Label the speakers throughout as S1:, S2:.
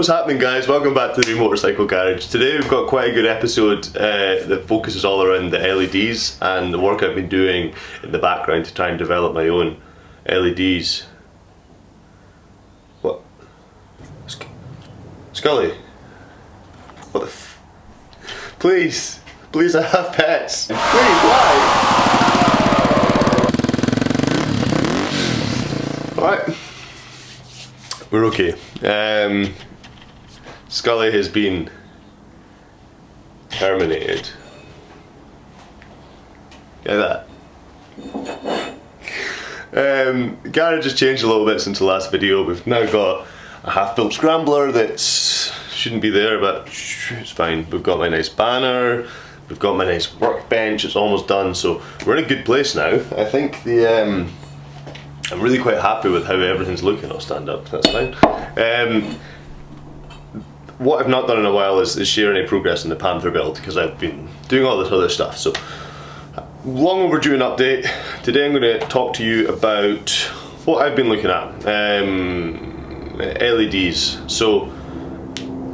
S1: What's happening, guys? Welcome back to the Motorcycle Garage. Today we've got quite a good episode that focuses all around the LEDs and the work I've been doing in the background to try and develop my own LEDs. What? Scully? What the f... Please! Please, I have pets! Please, why? Alright. We're okay. Scully has been terminated. Get that? The garage has changed a little bit since the last video. We've now got a half-built scrambler that shouldn't be there, but it's fine. We've got my nice banner. We've got my nice workbench. It's almost done, so we're in a good place now. I think the I'm really quite happy with how everything's looking. I'll stand up. That's fine. What I've not done in a while is share any progress in the Panther build because I've been doing all this other stuff. So, long overdue an update. Today I'm going to talk to you about what I've been looking at. LEDs. So,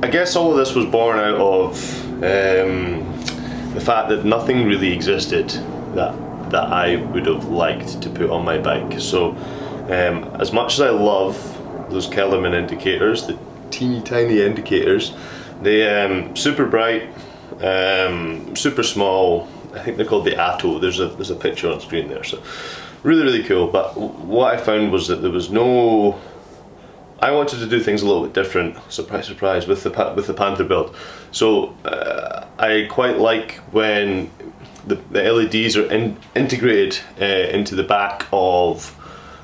S1: I guess all of this was born out of the fact that nothing really existed that I would have liked to put on my bike. So, as much as I love those Kellerman indicators, the teeny tiny indicators, they super bright, super small. I think they're called the Atto. There's a picture on screen there, so really cool. But what I found was that there was no. I wanted to do things a little bit different. Surprise, with the Panther build. So I quite like when the LEDs are integrated into the back of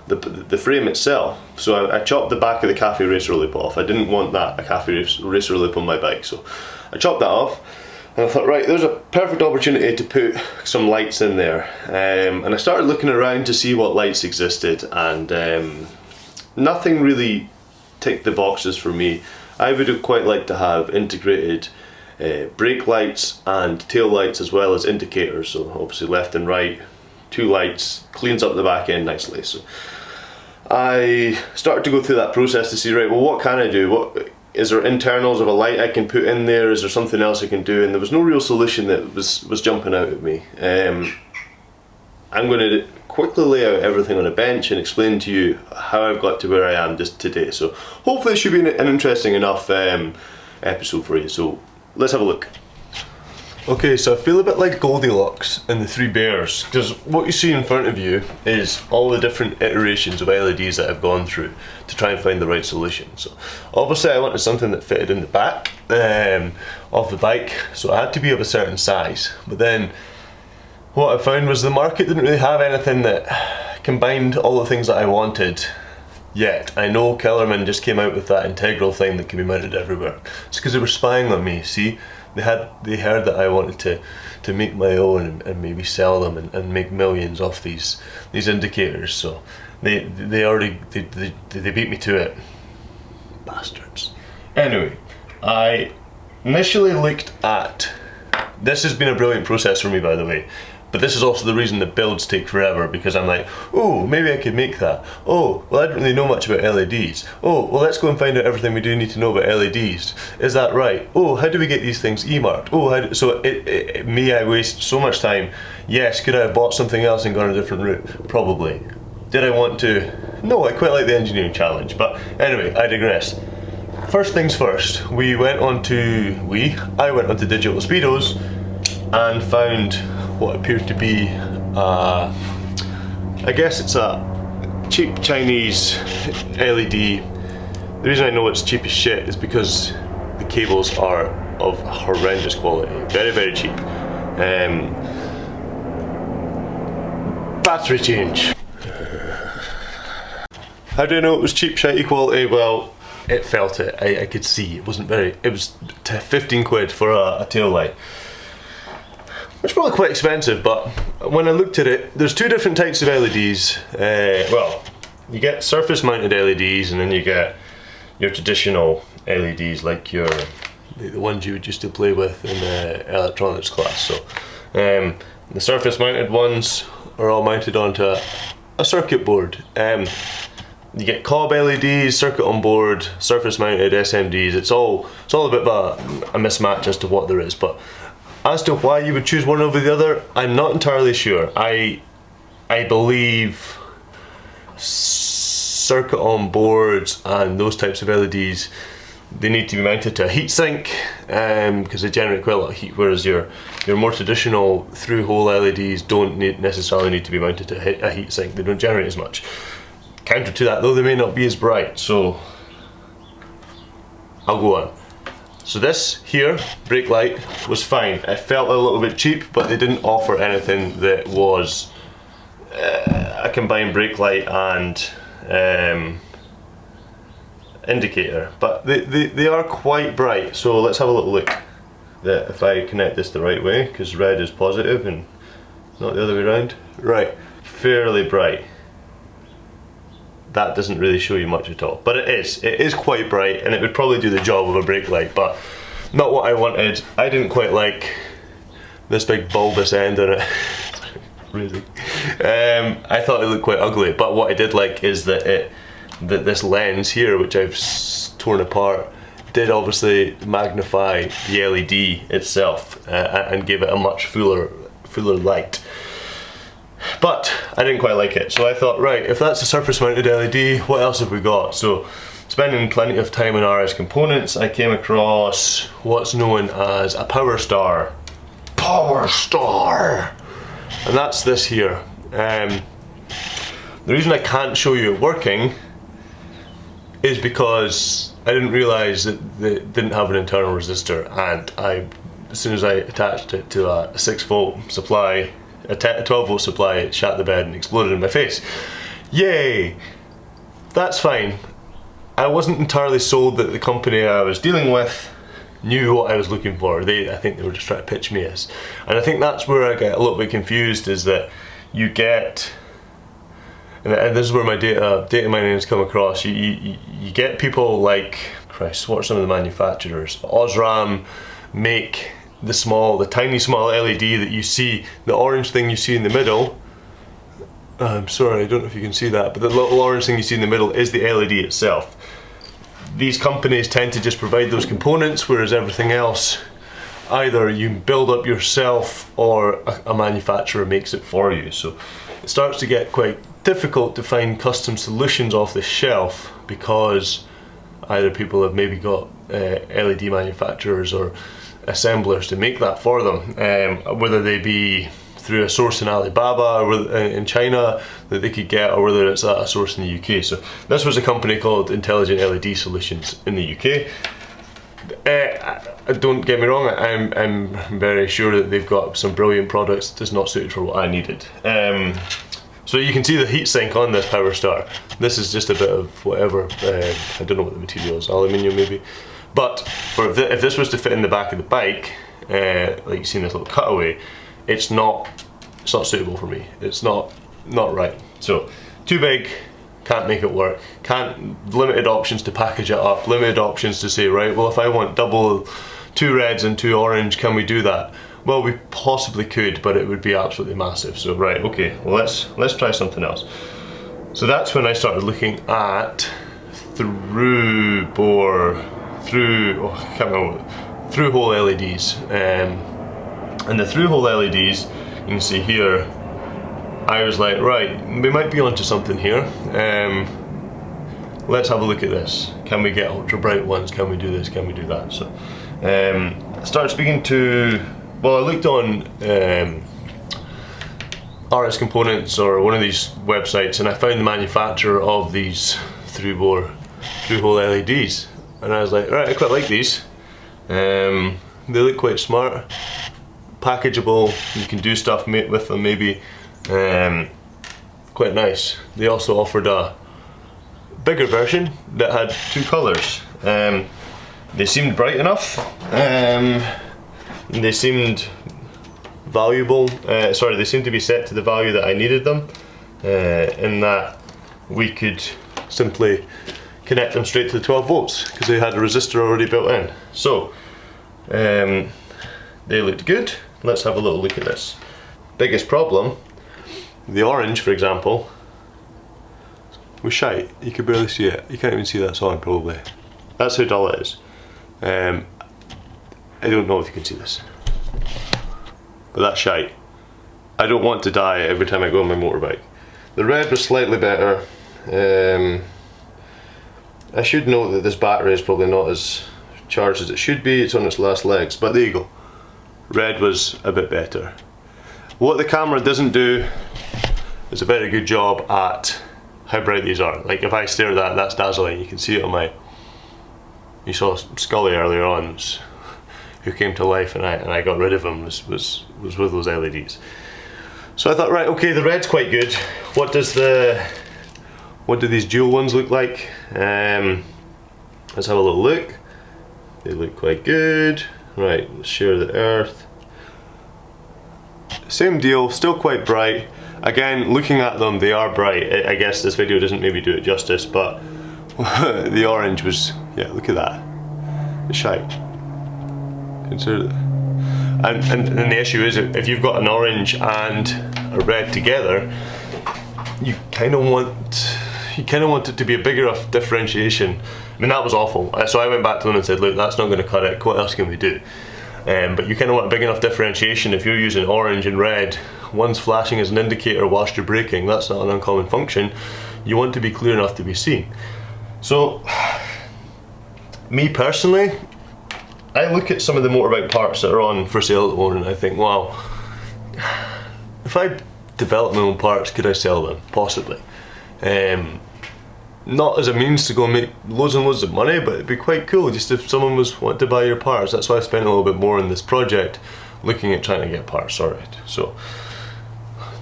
S1: the frame itself. So I chopped the back of the cafe racer lip off. I didn't want a cafe racer lip on my bike, so I chopped that off. And I thought, right, there's a perfect opportunity to put some lights in there. And I started looking around to see what lights existed, and nothing really ticked the boxes for me. I would have quite liked to have integrated brake lights and tail lights as well as indicators. So obviously left and right, two lights, cleans up the back end nicely. So I started to go through that process to see, right, well, what can I do? What is there internals of a light I can put in there? Is there something else I can do? And there was no real solution that was jumping out at me. I'm going to quickly lay out everything on a bench and explain to you how I've got to where I am just today. So hopefully it should be an interesting enough episode for you. So let's have a look. Okay, so I feel a bit like Goldilocks and the Three Bears, because what you see in front of you is all the different iterations of LEDs that I've gone through to try and find the right solution. So obviously I wanted something that fitted in the back of the bike, so I had to be of a certain size. But then what I found was the market didn't really have anything that combined all the things that I wanted yet. I know Kellerman just came out with that integral thing that can be mounted everywhere. It's because they were spying on me, see? They heard that I wanted to make my own and maybe sell them and make millions off these indicators. So they beat me to it, bastards. Anyway, I initially looked at. This has been a brilliant process for me, by the way. But this is also the reason that builds take forever, because I'm like, oh, maybe I could make that. Oh, well, I don't really know much about LEDs. Oh, well, let's go and find out everything we do need to know about LEDs. Is that right? Oh, how do we get these things E-marked? Oh, I waste so much time. Yes, could I have bought something else and gone a different route? Probably. Did I want to? No, I quite like the engineering challenge. But anyway, I digress. First things first, I went onto Digital Speedos and found what appeared to be, I guess it's a cheap Chinese LED. The reason I know it's cheap as shit is because the cables are of horrendous quality, very cheap. Battery change. How do I know it was cheap, shitty quality? Well, it felt it. I could see it wasn't very. It was 15 quid for a tail light. Which is probably quite expensive, but when I looked at it, there's two different types of LEDs. Well, you get surface mounted LEDs, and then you get your traditional LEDs, like the ones you would used to play with in the electronics class. So the surface mounted ones are all mounted onto a circuit board. You get cob LEDs, circuit on board, surface mounted SMDs. It's all a bit of a mismatch as to what there is. But as to why you would choose one over the other, I'm not entirely sure. I believe circuit on boards and those types of LEDs, they need to be mounted to a heatsink because they generate quite a lot of heat, whereas your more traditional through-hole LEDs don't necessarily need to be mounted to a heatsink. They don't generate as much. Counter to that though, they may not be as bright, so I'll go on. So this here, brake light, was fine. It felt a little bit cheap, but they didn't offer anything that was a combined brake light and indicator. But they are quite bright, so let's have a little look. That if I connect this the right way, because red is positive and not the other way around. Right, fairly bright. That doesn't really show you much at all, but it is quite bright, and it would probably do the job of a brake light, but not what I wanted. I didn't quite like this big bulbous end on it. Really. I thought it looked quite ugly, but what I did like is that this lens here, which I've torn apart, did obviously magnify the LED itself and gave it a much fuller light. But I didn't quite like it, so I thought, right, if that's a surface mounted LED, what else have we got? So, spending plenty of time in RS Components, I came across what's known as a Power Star. Power Star! And that's this here. The reason I can't show you it working is because I didn't realise that it didn't have an internal resistor, and as soon as I attached it to a 6-volt supply, a 12-volt supply, it shat the bed and exploded in my face. Yay! That's fine. I wasn't entirely sold that the company I was dealing with knew what I was looking for. I think they were just trying to pitch me as. And I think that's where I get a little bit confused, is that you get, and this is where my data mining has come across, you get people like, Christ, what are some of the manufacturers? Osram make the tiny small LED that you see, the orange thing you see in the middle. I'm sorry, I don't know if you can see that, but the little orange thing you see in the middle is the LED itself. These companies tend to just provide those components, whereas everything else, either you build up yourself or a manufacturer makes it for you. So it starts to get quite difficult to find custom solutions off the shelf, because either people have maybe got LED manufacturers or assemblers to make that for them, whether they be through a source in Alibaba or in China that they could get, or whether it's a source in the UK. So this was a company called Intelligent LED Solutions in the UK. Don't get me wrong, I'm very sure that they've got some brilliant products, just not suited for what I needed. So you can see the heatsink on this Power Star. This is just a bit of whatever, I don't know what the material is, aluminium maybe. But if this was to fit in the back of the bike, like you see in this little cutaway, it's not suitable for me. It's not right. So too big, can't make it work. Limited options to package it up. Limited options to say, right, well, if I want double 2 reds and 2 orange, can we do that? Well, we possibly could, but it would be absolutely massive. So right, okay, well let's try something else. So that's when I started looking at through-hole LEDs. And the through-hole LEDs, you can see here, I was like, right, we might be onto something here. Let's have a look at this. Can we get ultra bright ones? Can we do this? Can we do that? So I started speaking to, well, I looked on RS Components or one of these websites, and I found the manufacturer of these through-hole LEDs, and I was like, right, I quite like these. They look quite smart, packageable, you can do stuff with them maybe. Quite nice. They also offered a bigger version that had 2 colours. They seemed bright enough. They seemed valuable. Sorry, they seemed to be set to the value that I needed them, in that we could simply connect them straight to the 12 volts because they had a resistor already built in. So they looked good. Let's have a little look at this. Biggest problem, the orange, for example, was shite. You could barely see it. You can't even see that's on probably. That's how dull it is. I don't know if you can see this, but that's shite. I don't want to die every time I go on my motorbike. The red was slightly better. I should note that this battery is probably not as charged as it should be. It's on its last legs, but there you go. Red was a bit better. What the camera doesn't do is a very good job at how bright these are. Like if I stare at that, that's dazzling. You can see it on my, you saw Scully earlier on, who came to life, and I got rid of him, was with those LEDs. So I thought, right, okay, the red's quite good. What do these dual ones look like? Let's have a little look. They look quite good. Right, let's share the earth. Same deal, still quite bright. Again, looking at them, they are bright. I guess this video doesn't maybe do it justice, but the orange was, yeah, look at that. It's shite. Consider that. And the issue is, if you've got an orange and a red together, you kind of want it to be a big enough differentiation. I mean, that was awful. So I went back to them and said, look, that's not going to cut it. What else can we do? But you kind of want a big enough differentiation. If you're using orange and red, one's flashing as an indicator whilst you're braking, that's not an uncommon function. You want to be clear enough to be seen. So, me personally, I look at some of the motorbike parts that are on for sale at the moment and I think, wow, if I develop my own parts, could I sell them? Possibly. Not as a means to go and make loads and loads of money, but it'd be quite cool just if someone was wanting to buy your parts. That's why I spent a little bit more on this project, looking at trying to get parts sorted. So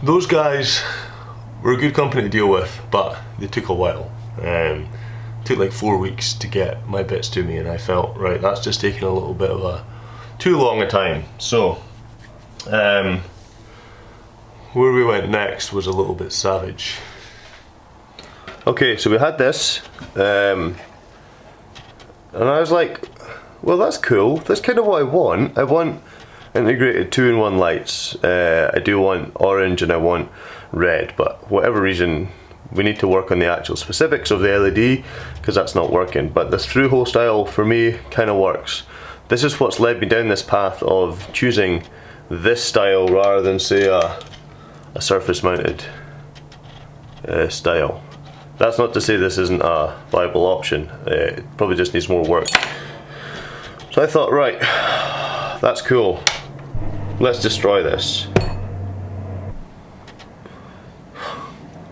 S1: those guys were a good company to deal with, but they took a while. It took like 4 weeks to get my bits to me, and I felt, right, that's just taking a little bit of a too long a time. So where we went next was a little bit savage. Okay, so we had this, and I was like, well, that's cool. That's kind of what I want. I want integrated 2-in-1 lights. I do want orange and I want red, but for whatever reason, we need to work on the actual specifics of the LED, because that's not working. But this through-hole style, for me, kind of works. This is what's led me down this path of choosing this style rather than, say, a surface-mounted style. That's not to say this isn't a viable option. It probably just needs more work. So I thought, right, that's cool. Let's destroy this.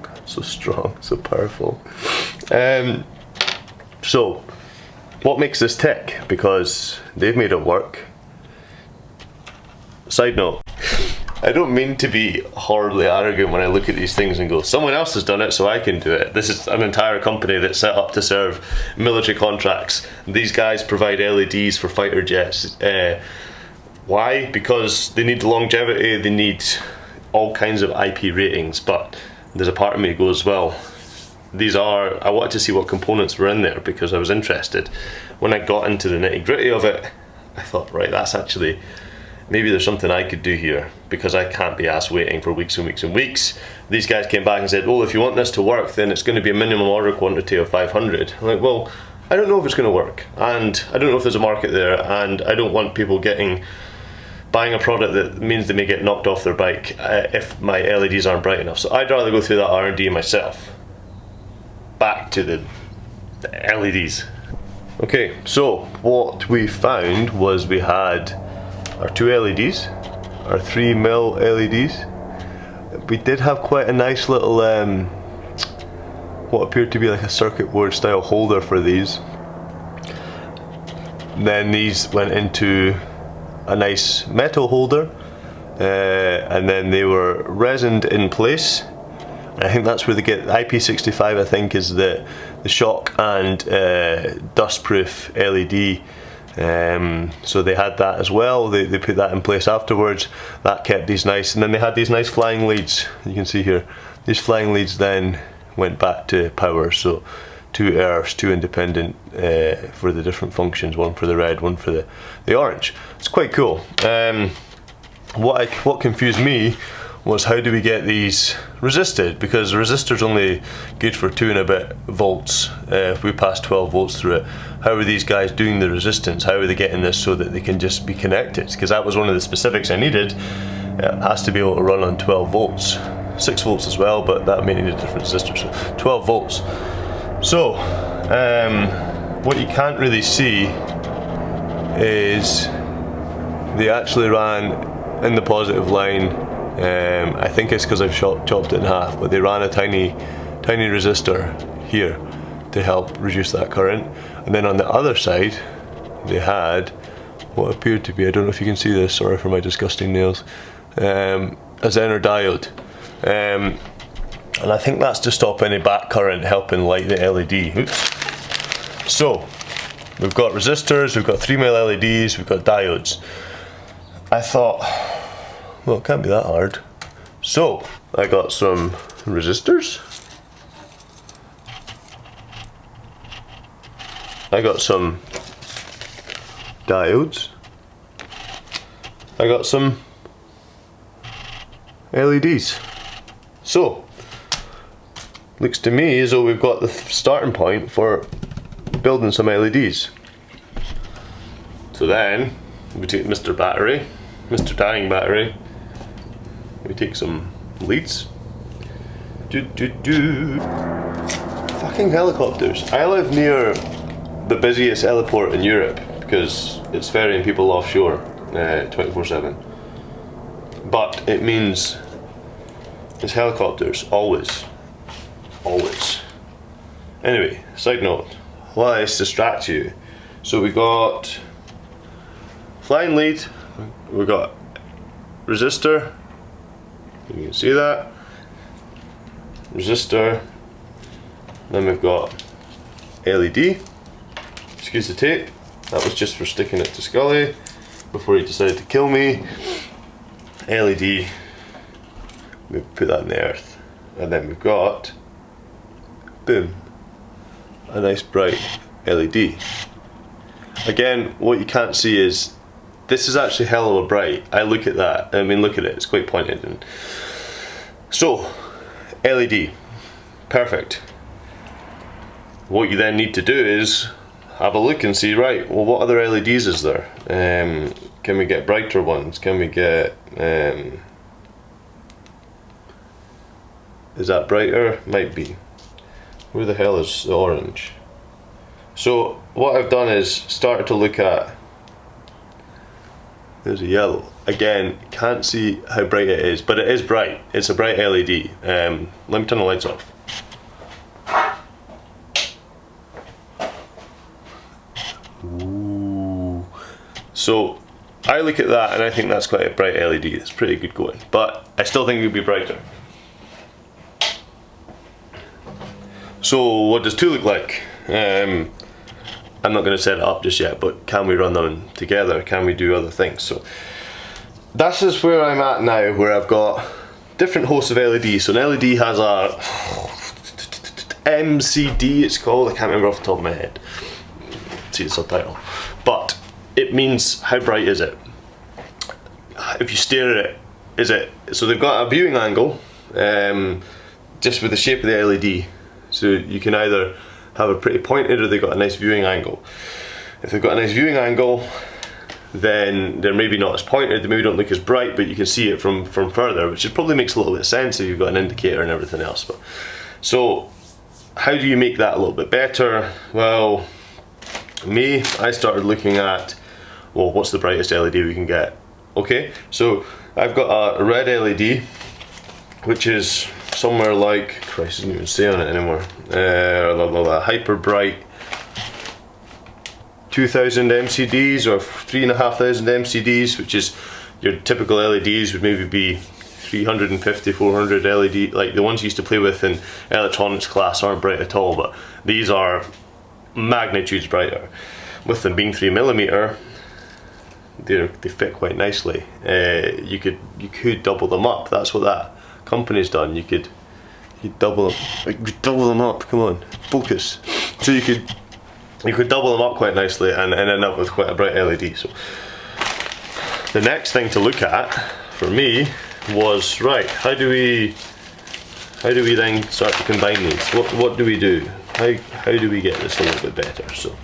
S1: God, so strong, so powerful. So, what makes this tick? Because they've made it work. Side note, I don't mean to be horribly arrogant when I look at these things and go, someone else has done it, so I can do it. This is an entire company that's set up to serve military contracts. These guys provide LEDs for fighter jets. Why? Because they need longevity, they need all kinds of IP ratings, but there's a part of me that goes, well, I wanted to see what components were in there because I was interested. When I got into the nitty-gritty of it, I thought, right, that's actually, maybe there's something I could do here, because I can't be asked waiting for weeks and weeks and weeks. These guys came back and said, well, if you want this to work, then it's going to be a minimum order quantity of 500. I'm like, well, I don't know if it's going to work, and I don't know if there's a market there, and I don't want people buying a product that means they may get knocked off their bike if my LEDs aren't bright enough. So I'd rather go through that R&D myself. Back to the LEDs. Okay, so what we found was we had our 2 LEDs, our 3mm LEDs. We did have quite a nice little what appeared to be like a circuit board style holder for these. Then these went into a nice metal holder, and then they were resined in place. I think that's where they get IP65. I think is the shock and dustproof LED. So they had that as well. They put that in place afterwards. That kept these nice, and then they had these nice flying leads. You can see here, these flying leads then went back to power. So 2 earths, 2 independent for the different functions. One for the red, one for the orange. It's quite cool. What confused me was how do we get these resisted, because the resistor's only good for 2 and a bit volts. If we pass 12 volts through it, how are these guys doing the resistance? How are they getting this so that they can just be connected? Because that was one of the specifics I needed. It has to be able to run on 12 volts, 6 volts as well, but that may need a different resistor, so 12 volts. So what you can't really see is they actually ran in the positive line. I think it's because I've chopped it in half, but they ran a tiny resistor here to help reduce that current. And then on the other side, they had what appeared to be, I don't know if you can see this, sorry for my disgusting nails, a Zener diode. And I think that's to stop any back current helping light the LED. Oops. So, we've got resistors, we've got 3mm LEDs, we've got diodes. I thought, well, it can't be that hard. So, I got some resistors. I got some diodes. I got some LEDs. So, looks to me as though we've got the starting point for building some LEDs. So then, we take Mr. Battery, Mr. Dying Battery, we take some leads. Fucking helicopters. I live near the busiest heliport in Europe because it's ferrying people offshore 24/7. But it means it's helicopters, always. Always. Anyway, side note, while I distract you, so we got flying lead, we got resistor, you can see that, resistor, then we've got LED, excuse the tape, that was just for sticking it to Scully before he decided to kill me. LED, we put that in the earth, and then we've got, boom, a nice bright LED. Again, what you can't see is this is actually hell of a bright. I look at that, I mean look at it, it's quite pointed. And so, LED, perfect. What you then need to do is have a look and see, right, well what other LEDs is there? Can we get brighter ones? Can we get, is that brighter? Might be. Where the hell is the orange? So what I've done is started to look at, there's a yellow. Again, can't see how bright it is, but it is bright. It's a bright LED. Let me turn the lights off. Ooh. So I look at that and I think that's quite a bright LED. It's pretty good going, but I still think it could be brighter. So what does 2 look like? I'm not going to set it up just yet, but can we run them together? Can we do other things? So that's just where I'm at now, where I've got different hosts of LEDs. So an LED has a MCD, it's called, I can't remember off the top of my head. See the subtitle. But it means how bright is it? If you stare at it, is it, so they've got a viewing angle, just with the shape of the LED. So you can either have it pretty pointed or they've got a nice viewing angle. If they've got a nice viewing angle, then they're maybe not as pointed, they maybe don't look as bright, but you can see it from further, which probably makes a little bit of sense if you've got an indicator and everything else. But so how do you make that a little bit better? Well, I started looking at, well, what's the brightest LED we can get? Okay, so I've got a red LED, which is somewhere like, Christ, doesn't even say on it anymore, hyper bright 2000 MCDs or 3,500 MCDs, which is your typical LEDs would maybe be 350, 400 LED, like the ones you used to play with in electronics class aren't bright at all, but these are magnitudes brighter. With them being 3mm, they fit quite nicely. You could double them up. That's what that company's done. You could double them up. Come on, focus. So you could double them up quite nicely and end up with quite a bright LED. So the next thing to look at for me was, right, how do we then start to combine these? What do we do? How do we get this a little bit better? So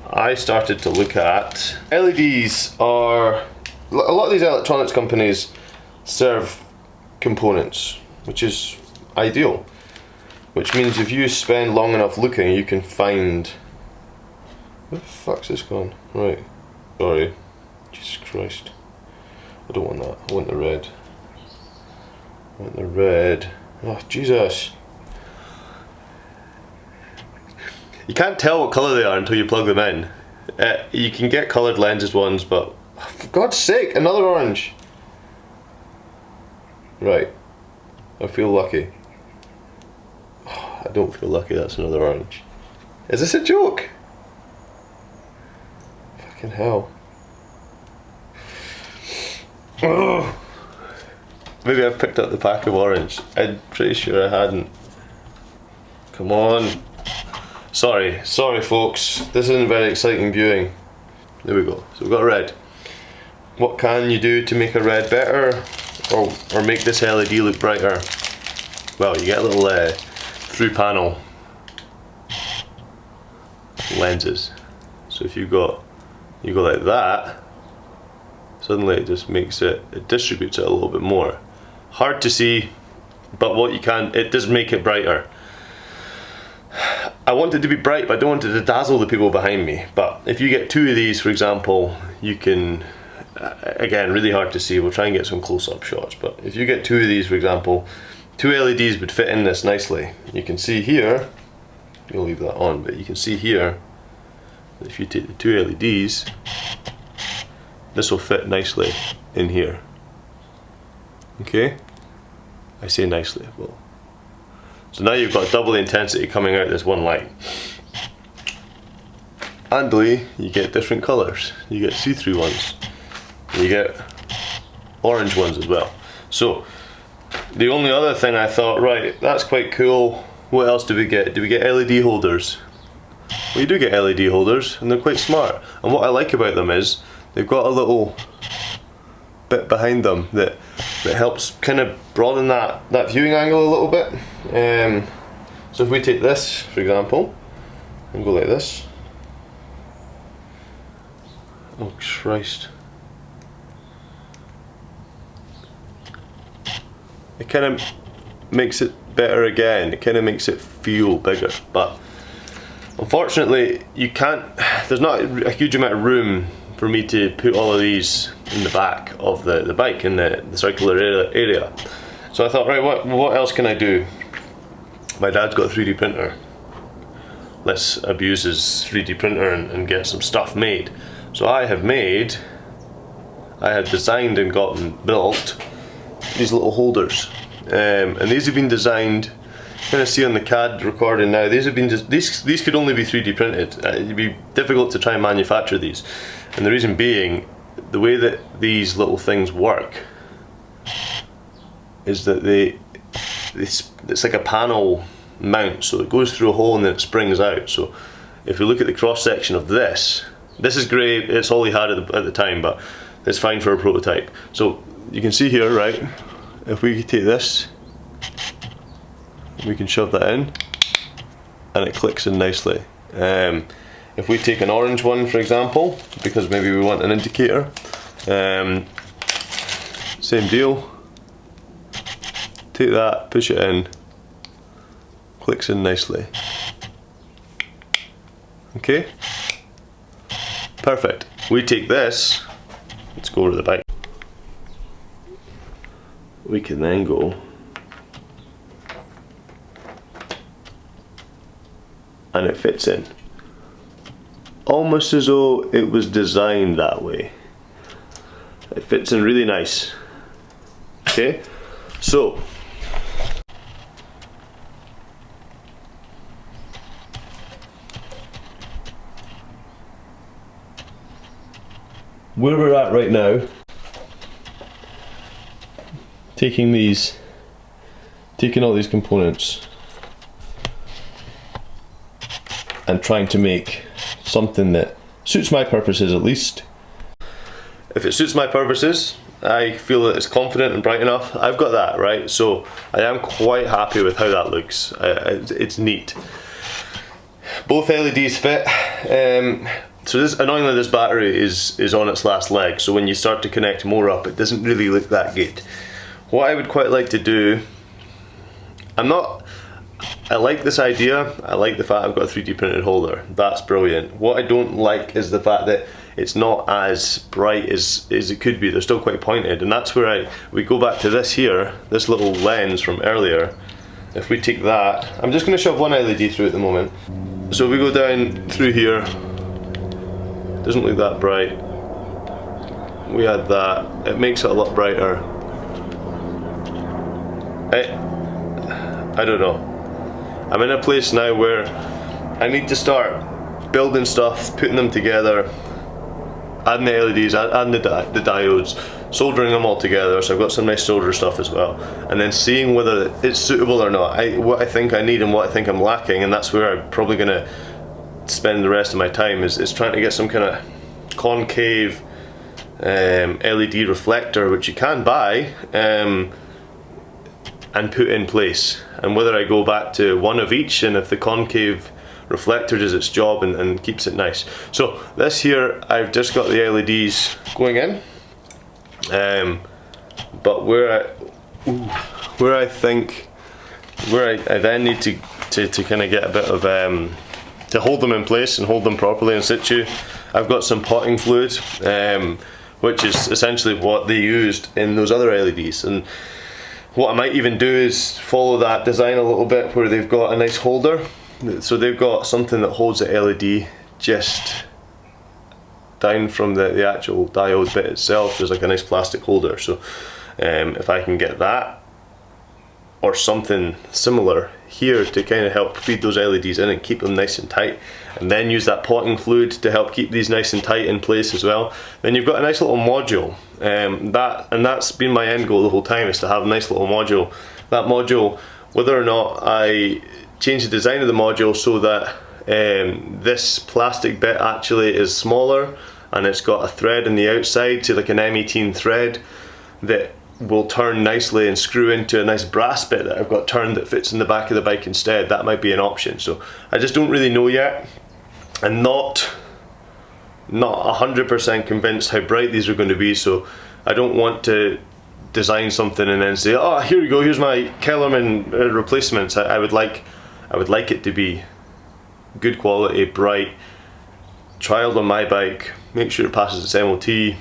S1: I started to look at LEDs. Are a lot of these electronics companies serve components, which is ideal, which means if you spend long enough looking, you can find, where the fuck's this gone? Right, sorry, Jesus Christ, I don't want that, I want the red. I want the red. Oh Jesus. You can't tell what colour they are until you plug them in. You can get coloured lenses ones, but for God's sake, another orange. Right, I feel lucky. Oh, I don't feel lucky, that's another orange. Is this a joke? Fucking hell. Ugh. Maybe I've picked up the pack of orange. I'm pretty sure I hadn't. Come on. Sorry folks, this isn't very exciting viewing. There we go, so we've got red. What can you do to make a red better? Or make this LED look brighter? Well, you get a little through panel lenses. So if you go like that, suddenly it just makes it distributes it a little bit more. Hard to see, but what you can, it does make it brighter. I want it to be bright, but I don't want it to dazzle the people behind me. But if you get two of these, for example, you can, again, really hard to see, we'll try and get some close-up shots, but if you get two of these, for example, two LEDs would fit in this nicely. You can see here, you'll leave that on, but you can see here, if you take the two LEDs, this will fit nicely in here. Okay? I say nicely, well. So now you've got double the intensity coming out this one line. And you get different colours. You get see-through ones. You get orange ones as well. So the only other thing I thought, right, that's quite cool. What else do we get? Do we get LED holders? Well, you do get LED holders, and they're quite smart. And what I like about them is they've got a little bit behind them that helps kind of broaden that viewing angle a little bit. So if we take this, for example, and go like this. Oh Christ. It kind of makes it better again. It kind of makes it feel bigger, but unfortunately you can't, there's not a huge amount of room for me to put all of these in the back of the bike in the circular area. So I thought, right, what else can I do? My dad's got a 3D printer. Let's abuse his 3D printer and get some stuff made. So I have designed and gotten built these little holders, and these have been designed. You kind of see on the CAD recording now. These have been these could only be 3D printed. It'd be difficult to try and manufacture these, and the reason being, the way that these little things work is that it's like a panel mount, so it goes through a hole and then it springs out. So if you look at the cross section of this is great. It's all he had at the time, but it's fine for a prototype. So you can see here, right, if we take this, we can shove that in and it clicks in nicely. If we take an orange one, for example, because maybe we want an indicator, same deal, take that, push it in, clicks in nicely. Okay, perfect. We take this, let's go to the bike. We can then go and it fits in almost as though it was designed that way. It fits in really nice. Okay, so where we're at right now, taking all these components and trying to make something that suits my purposes at least. If it suits my purposes, I feel that it's confident and bright enough. I've got that, right? So I am quite happy with how that looks. It's neat. Both LEDs fit. So annoyingly this battery is on its last leg, so when you start to connect more up, it doesn't really look that good. What I would quite like to do, I like this idea. I like the fact I've got a 3D printed holder. That's brilliant. What I don't like is the fact that it's not as bright as it could be. They're still quite pointed, and that's where we go back to this here, this little lens from earlier. If we take that, I'm just going to shove one LED through at the moment. So if we go down through here, it doesn't look that bright. We add that, it makes it a lot brighter. I don't know. I'm in a place now where I need to start building stuff, putting them together, adding the LEDs, adding the diodes, soldering them all together, so I've got some nice solder stuff as well, and then seeing whether it's suitable or not, what I think I need and what I think I'm lacking, and that's where I'm probably going to spend the rest of my time, is trying to get some kind of concave LED reflector, which you can buy, and put in place, and whether I go back to one of each, and if the concave reflector does its job and keeps it nice. So this here, I've just got the LEDs going in, but where I then need to kind of get a bit of to hold them in place and hold them properly in situ, I've got some potting fluid, which is essentially what they used in those other LEDs. And what I might even do is follow that design a little bit, where they've got a nice holder. So they've got something that holds the LED just down from the actual diode bit itself. There's like a nice plastic holder. So if I can get that or something similar here to kind of help feed those LEDs in and keep them nice and tight, and then use that potting fluid to help keep these nice and tight in place as well, then you've got a nice little module. That's been my end goal the whole time, is to have a nice little module. That module, whether or not I change the design of the module so that this plastic bit actually is smaller and it's got a thread in the outside, say like an M18 thread that will turn nicely and screw into a nice brass bit that I've got turned that fits in the back of the bike instead, that might be an option. So I just don't really know yet. I'm not 100% convinced how bright these are going to be, so I don't want to design something and then say, oh, here we go, here's my Kellerman replacements. I would like it to be good quality, bright, trialed on my bike, make sure it passes its MOT,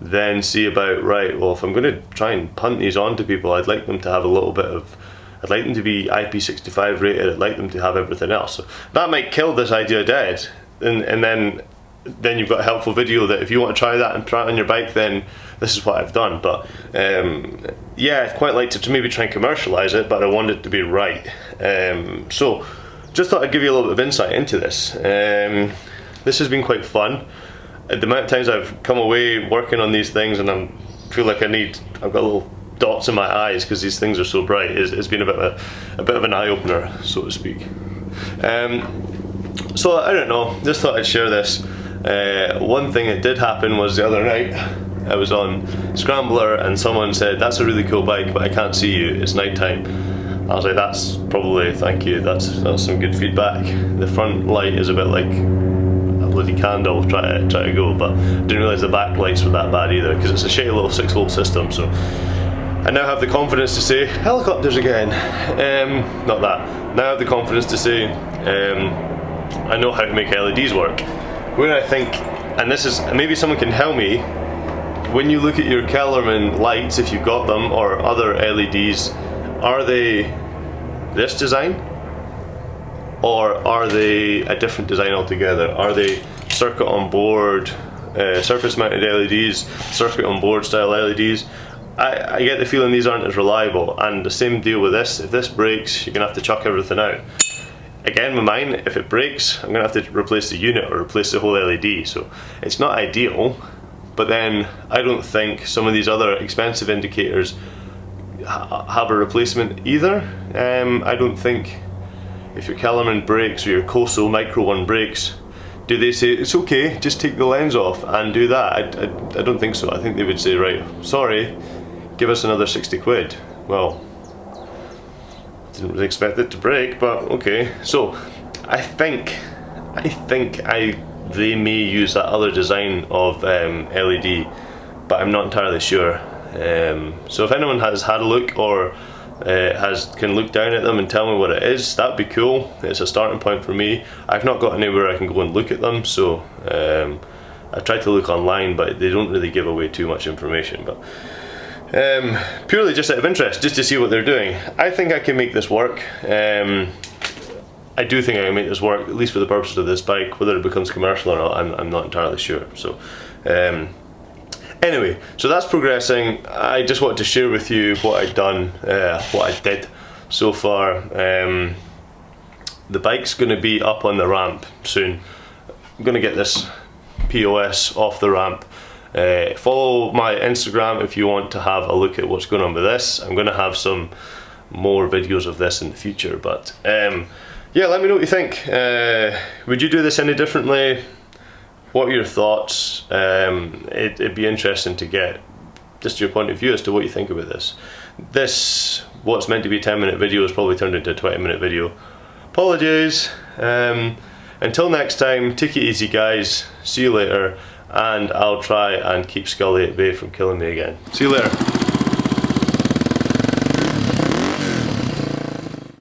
S1: then see about, right, well, if I'm going to try and punt these on to people, I'd like them to have a little bit of, I'd like them to be IP65 rated, I'd like them to have everything else. So that might kill this idea dead, and then you've got a helpful video that if you want to try that and try it on your bike, then this is what I've done. But yeah, I'd quite like to maybe try and commercialize it, but I want it to be right. So just thought I'd give you a little bit of insight into this. This has been quite fun. The amount of times I've come away working on these things and I feel like I've got little dots in my eyes because these things are so bright. It's been a bit of an eye-opener, so to speak. So I don't know, just thought I'd share this. One thing that did happen was the other night I was on Scrambler and someone said, that's a really cool bike, but I can't see you, it's night time. I was like, that's probably, thank you, that's some good feedback. The front light is a bit like a bloody candle, try to go, but I didn't realise the back lights were that bad either, because it's a shitty little 6-volt system. So I now have the confidence to say, helicopters again. Not that. Now I have the confidence to say, I know how to make LEDs work. Where I think, and this is, maybe someone can help me, when you look at your Kellerman lights, if you've got them, or other LEDs, are they this design? Or are they a different design altogether? Are they circuit on board, surface mounted LEDs, circuit on board style LEDs? I get the feeling these aren't as reliable, and the same deal with this. If this breaks, you're gonna have to chuck everything out. Again, with mine, if it breaks, I'm gonna have to replace the unit or replace the whole LED. So it's not ideal, but then I don't think some of these other expensive indicators have a replacement either. I don't think if your Kellerman breaks or your Coso Micro one breaks, do they say it's okay, just take the lens off and do that? I don't think so. I think they would say, right, sorry, give us another 60 quid. Well, didn't really expect it to break, but okay. So I think they may use that other design of LED, but I'm not entirely sure. So if anyone has had a look or can look down at them and tell me what it is, that'd be cool. It's a starting point for me. I've not got anywhere I can go and look at them, so I've tried to look online, but they don't really give away too much information. But purely just out of interest, just to see what they're doing, I think I can make this work. I do think I can make this work, at least for the purposes of this bike. Whether it becomes commercial or not, I'm not entirely sure. So anyway, so that's progressing. I just wanted to share with you what I'd done, what I did so far. The bike's going to be up on the ramp soon. I'm going to get this POS off the ramp. Follow my Instagram if you want to have a look at what's going on with this. I'm going to have some more videos of this in the future, but yeah, let me know what you think. Would you do this any differently? What are your thoughts? It'd be interesting to get just your point of view as to what you think about this. This, what's meant to be a 10-minute video, has probably turned into a 20-minute video. Apologies. Until next time, take it easy guys. See you later, and I'll try and keep Scully at bay from killing me again. See you later.